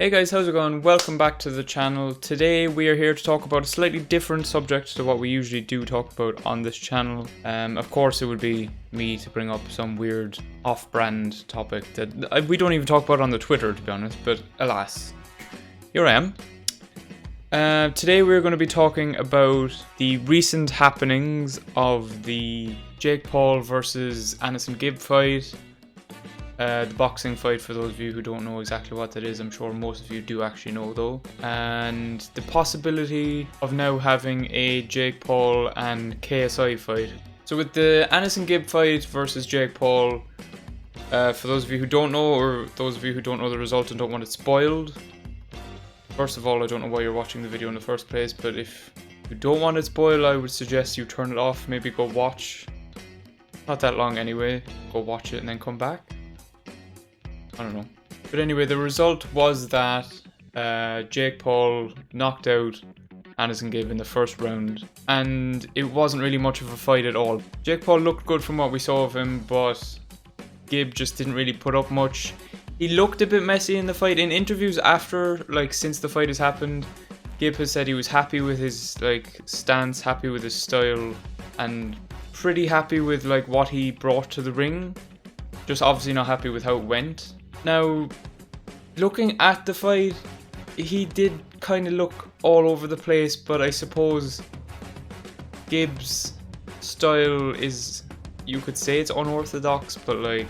Hey guys, how's it going? Welcome back to the channel. Today we are here to talk about a slightly different subject to what we usually do talk about on this channel. Of course it would be me to bring up some weird off-brand topic that we don't even talk about on the Twitter, to be honest, but alas, here I am. Today we're going to be talking about the recent happenings of the Jake Paul versus Anderson Gibb fight. The boxing fight, for those of you who don't know exactly what that is. I'm sure most of you do actually know though. And the possibility of now having a Jake Paul and KSI fight. So with the Anderson Gibb fight versus Jake Paul, for those of you who don't know, or those of you who don't know the result and don't want it spoiled, first of all, I don't know why you're watching the video in the first place, but if you don't want it spoiled, I would suggest you turn it off, maybe go watch. Not that long anyway, go watch it and then come back. I don't know. But anyway, the result was that Jake Paul knocked out Anderson Gibb in the first round, and it wasn't really much of a fight at all. Jake Paul looked good from what we saw of him, but Gibb just didn't really put up much. He looked a bit messy in the fight. In interviews after, since the fight has happened, Gibb has said he was happy with his stance, happy with his style, and pretty happy with what he brought to the ring. Just obviously not happy with how it went. Now, looking at the fight, he did kind of look all over the place, but I suppose Gibb's style is, you could say it's unorthodox, but I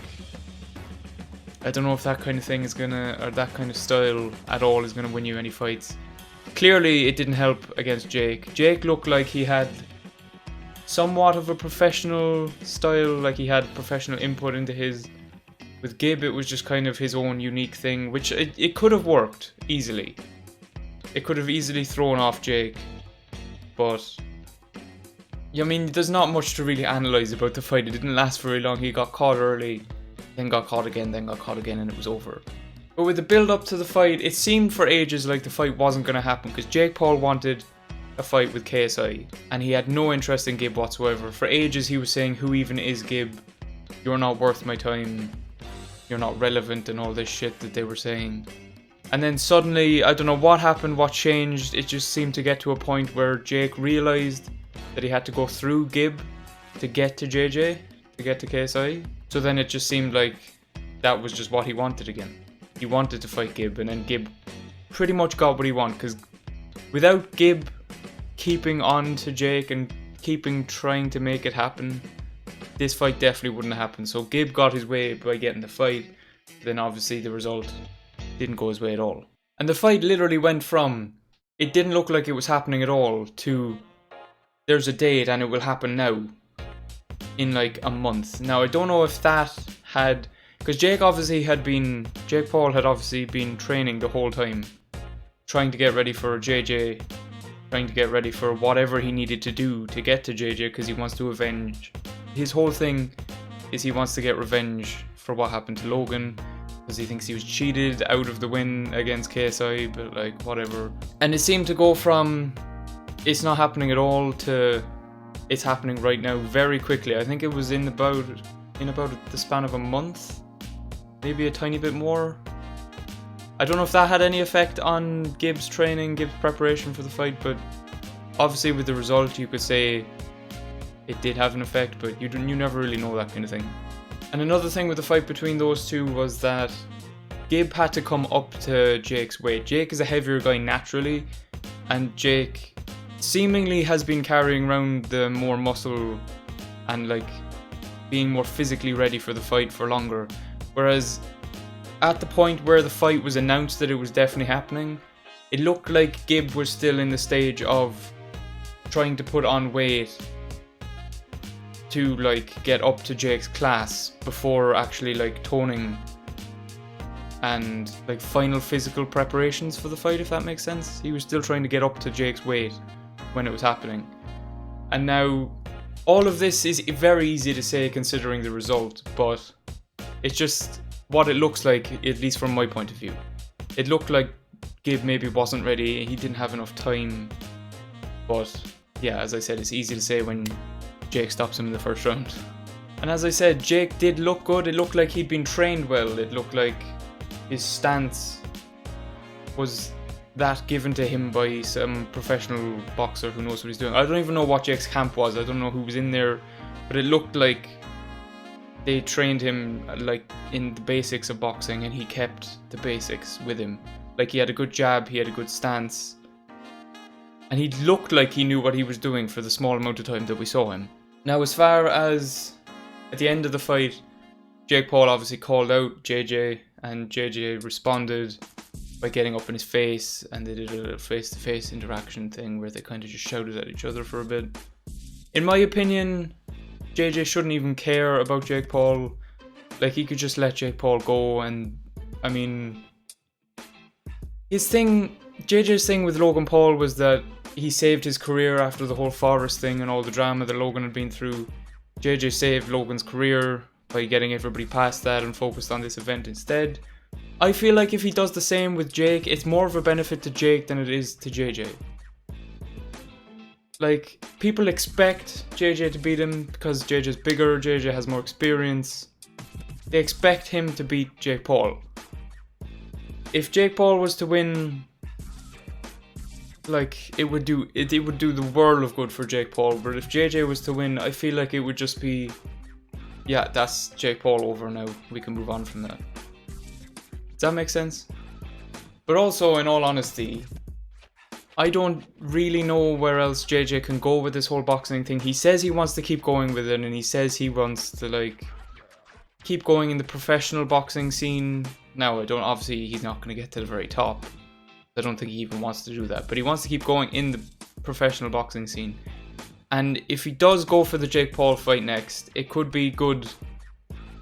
don't know if that kind of thing is gonna, or that kind of style at all is gonna win you any fights. Clearly, it didn't help against Jake. Jake looked like he had somewhat of a professional style, like he had professional input into his. With Gibb, it was just kind of his own unique thing, which it could have worked easily. It could have easily thrown off Jake, but I mean, there's not much to really analyze about the fight. It didn't last very long. He got caught early, then got caught again, then got caught again, and it was over. But with the build up to the fight, it seemed for ages like the fight wasn't going to happen, because Jake Paul wanted a fight with KSI, and he had no interest in Gibb whatsoever. For ages he was saying, "Who even is Gibb? You're not worth my time. You're not relevant," and all this shit that they were saying. And then suddenly, I don't know what happened, what changed, it just seemed to get to a point where Jake realized that he had to go through Gibb to get to JJ, to get to KSI. So then it just seemed like that was just what he wanted again. He wanted to fight Gibb, and then Gibb pretty much got what he wanted, because without Gibb keeping on to Jake and trying to make it happen, this fight definitely wouldn't have happened. So Gibb got his way by getting the fight, then obviously the result didn't go his way at all. And the fight literally went from, it didn't look like it was happening at all, to there's a date and it will happen now, in a month. Now I don't know if that had, because Jake Paul had obviously been training the whole time, trying to get ready for JJ, trying to get ready for whatever he needed to do to get to JJ, because he wants to avenge. His whole thing is he wants to get revenge for what happened to Logan, because he thinks he was cheated out of the win against KSI, but whatever. And it seemed to go from it's not happening at all to it's happening right now very quickly. I think it was in about the span of a month, maybe a tiny bit more. I don't know if that had any effect on Gibb's training, Gibb's preparation for the fight, but obviously with the result you could say it did have an effect, but you never really know that kind of thing. And another thing with the fight between those two was that Gibb had to come up to Jake's weight. Jake is a heavier guy naturally, and Jake seemingly has been carrying around the more muscle and being more physically ready for the fight for longer. Whereas at the point where the fight was announced that it was definitely happening, it looked like Gibb was still in the stage of trying to put on weight to get up to Jake's class before actually toning and final physical preparations for the fight, if that makes sense. He was still trying to get up to Jake's weight when it was happening. And now all of this is very easy to say considering the result, but it's just what it looks like, at least from my point of view. It looked like Gibb maybe wasn't ready, he didn't have enough time, but yeah, as I said, it's easy to say when Jake stops him in the first round. And as I said, Jake did look good. It looked like he'd been trained well. It looked like his stance was that given to him by some professional boxer who knows what he's doing. I don't even know what Jake's camp was. I don't know who was in there, but it looked like they trained him like in the basics of boxing, and he kept the basics with him. Like, he had a good jab, he had a good stance, and he looked like he knew what he was doing for the small amount of time that we saw him. Now, as far as at the end of the fight, Jake Paul obviously called out JJ, and JJ responded by getting up in his face, and they did a face-to-face interaction thing where they kind of just shouted at each other for a bit. In my opinion, JJ shouldn't even care about Jake Paul. Like, he could just let Jake Paul go, and I mean, JJ's thing with Logan Paul was that he saved his career after the whole Forrest thing and all the drama that Logan had been through. JJ saved Logan's career by getting everybody past that and focused on this event instead. I feel like if he does the same with Jake, it's more of a benefit to Jake than it is to JJ. Like, people expect JJ to beat him because JJ's bigger, JJ has more experience. They expect him to beat Jake Paul. If Jake Paul was to win, like, it would do the world of good for Jake Paul. But if JJ was to win, I feel like it would just be, yeah, that's Jake Paul over now. We can move on from that. Does that make sense? But also, in all honesty, I don't really know where else JJ can go with this whole boxing thing. He says he wants to keep going with it, and he says he wants to, like, keep going in the professional boxing scene. Now, obviously he's not going to get to the very top. I don't think he even wants to do that, but he wants to keep going in the professional boxing scene. And if he does go for the Jake Paul fight next, it could be good.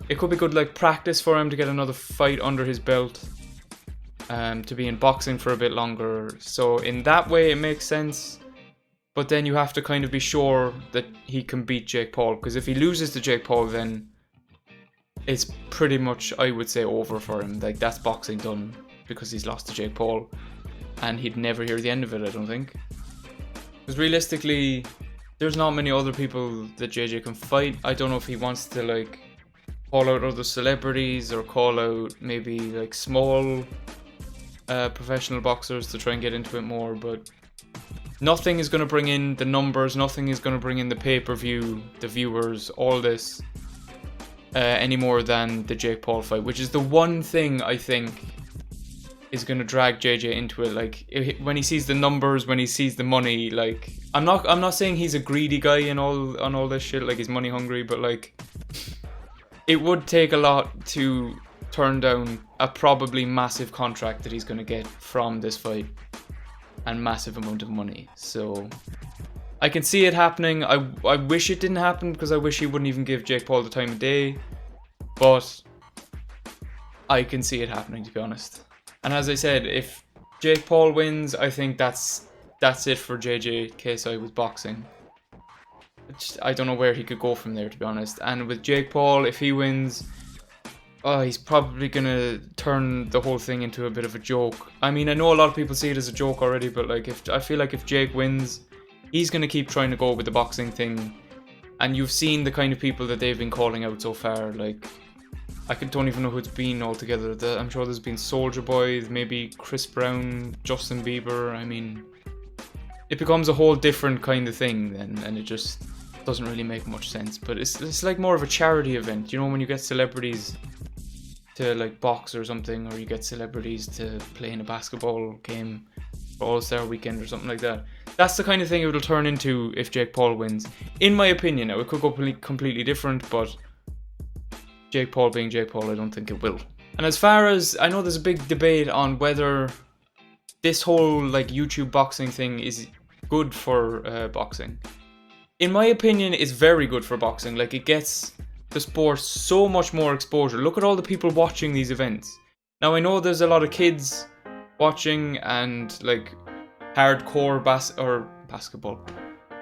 It could be good, like, practice for him to get another fight under his belt, to be in boxing for a bit longer. So in that way, it makes sense. But then you have to kind of be sure that he can beat Jake Paul, because if he loses to Jake Paul, then it's pretty much, I would say, over for him. Like, that's boxing done, because he's lost to Jake Paul, and he'd never hear the end of it, I don't think. Because realistically, there's not many other people that JJ can fight. I don't know if he wants to, like, call out other celebrities or call out maybe, like, small professional boxers to try and get into it more, but nothing is going to bring in the numbers, nothing is going to bring in the pay-per-view, the viewers, all this, any more than the Jake Paul fight, which is the one thing I think is going to drag JJ into it. Like, when he sees the numbers, when he sees the money, like, I'm not saying he's a greedy guy and all this shit, like he's money hungry, but like, it would take a lot to turn down a probably massive contract that he's going to get from this fight, and massive amount of money. So I can see it happening. I wish it didn't happen, because I wish he wouldn't even give Jake Paul the time of day, but I can see it happening, to be honest. And as I said, if Jake Paul wins, I think that's it for JJ KSI with boxing. I don't know where he could go from there, to be honest. And with Jake Paul, if he wins, he's probably gonna turn the whole thing into a bit of a joke. I mean, I know a lot of people see it as a joke already, but like, I feel like if Jake wins, he's gonna keep trying to go with the boxing thing. And you've seen the kind of people that they've been calling out so far. Like, don't even know who it's been altogether. I'm sure there's been Soulja Boy, maybe Chris Brown, Justin Bieber. I mean, it becomes a whole different kind of thing then, and it just doesn't really make much sense. But it's like more of a charity event, you know, when you get celebrities to, like, box or something, or you get celebrities to play in a basketball game for All-Star Weekend or something like that. That's the kind of thing it will turn into if Jake Paul wins, in my opinion. Now, it could go completely different, but Jake Paul being Jake Paul, I don't think it will. And as far as I know, there's a big debate on whether this whole, like, YouTube boxing thing is good for boxing. In my opinion, it's very good for boxing. Like, it gets the sport so much more exposure. Look at all the people watching these events. Now, I know there's a lot of kids watching, and, like, hardcore basketball.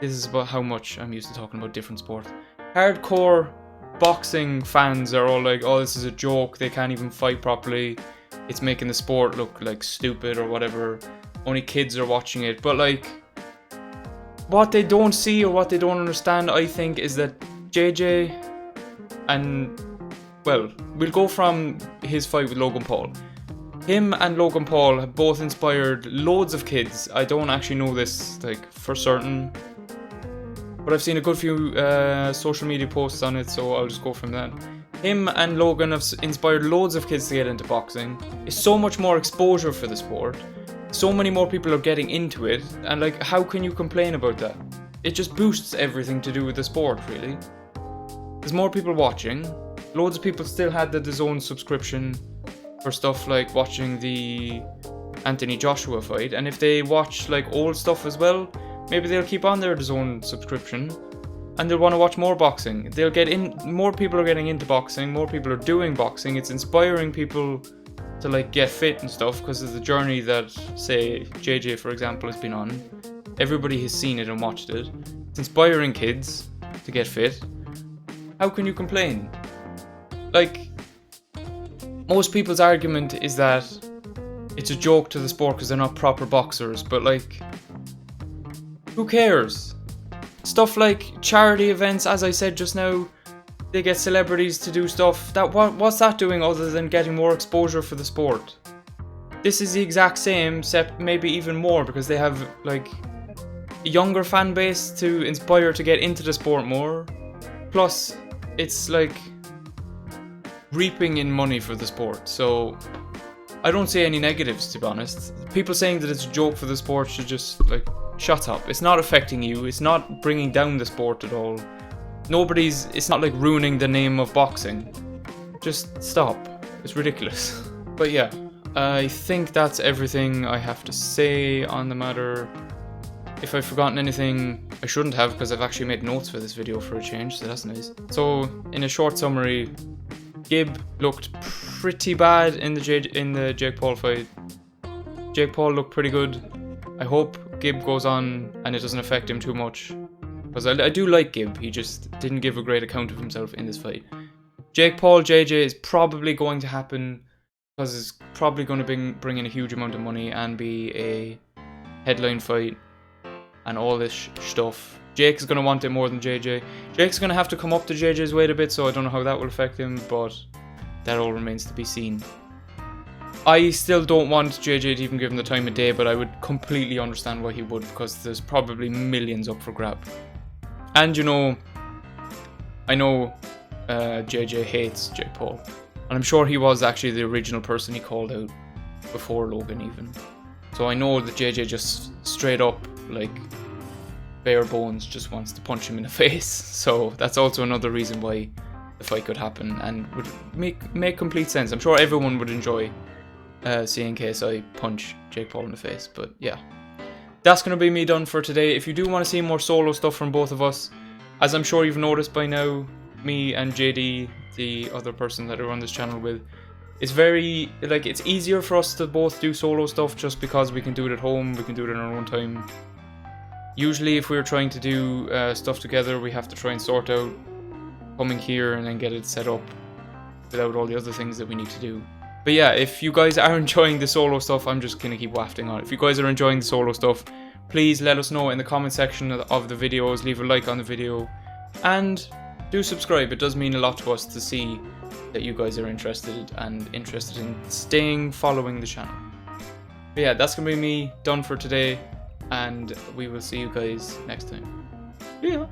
This is about how much I'm used to talking about different sports. Hardcore boxing fans are all like, oh, this is a joke, they can't even fight properly, it's making the sport look like stupid or whatever, only kids are watching it. But like, what they don't see or what they don't understand, I think, is that JJ, and, well, we'll go from his fight with Logan Paul. Him and Logan Paul have both inspired loads of kids. I don't actually know this like for certain, but I've seen a good few social media posts on it, so I'll just go from that. Him and Logan have inspired loads of kids to get into boxing. It's so much more exposure for the sport. So many more people are getting into it, and like, how can you complain about that? It just boosts everything to do with the sport, really. There's more people watching. Loads of people still had the DAZN subscription for stuff like watching the Anthony Joshua fight, and if they watch like old stuff as well, maybe they'll keep on their DAZN subscription and they'll want to watch more boxing. They'll get in, more people are getting into boxing, more people are doing boxing. It's inspiring people to like get fit and stuff because of the journey that, say, JJ for example has been on. Everybody has seen it and watched it. It's inspiring kids to get fit. How can you complain? Like, most people's argument is that it's a joke to the sport because they're not proper boxers, but like, who cares? Stuff like charity events, as I said just now, they get celebrities to do stuff. What's that doing other than getting more exposure for the sport? This is the exact same, except maybe even more, because they have like a younger fan base to inspire to get into the sport more. Plus, it's like reaping in money for the sport, so I don't see any negatives, to be honest. People saying that it's a joke for the sport should just like shut up. It's not affecting you. It's not bringing down the sport at all. It's not like ruining the name of boxing. Just stop. It's ridiculous. But yeah, I think that's everything I have to say on the matter. If I've forgotten anything, I shouldn't have, because I've actually made notes for this video for a change, so that's nice. So, in a short summary, Gib looked pretty bad in the Jake Paul fight. Jake Paul looked pretty good. I hope Gib goes on and it doesn't affect him too much, because I do like Gib. He just didn't give a great account of himself in this fight. Jake Paul JJ is probably going to happen because it's probably going to bring in a huge amount of money and be a headline fight and all this stuff. Jake is going to want it more than JJ. Jake's going to have to come up to JJ's weight a bit, so I don't know how that will affect him, but that all remains to be seen. I still don't want JJ to even give him the time of day, but I would completely understand why he would, because there's probably millions up for grab. And you know, I know JJ hates Jake Paul, and I'm sure he was actually the original person he called out before Logan even. So I know that JJ just straight up, like, bare bones just wants to punch him in the face. So that's also another reason why the fight could happen and would make complete sense. I'm sure everyone would enjoy seeing KSI punch Jake Paul in the face. But yeah, that's going to be me done for today. If you do want to see more solo stuff from both of us, as I'm sure you've noticed by now, me and JD, the other person that I run this channel with, it's very, like, it's easier for us to both do solo stuff just because we can do it at home, we can do it in our own time. Usually if we're trying to do stuff together, we have to try and sort out coming here and then get it set up without all the other things that we need to do. But yeah, if you guys are enjoying the solo stuff, I'm just going to keep wafting on. If you guys are enjoying the solo stuff, please let us know in the comment section of the videos, leave a like on the video, and do subscribe. It does mean a lot to us to see that you guys are interested in following the channel. But yeah, that's going to be me done for today, and we will see you guys next time. Yeah.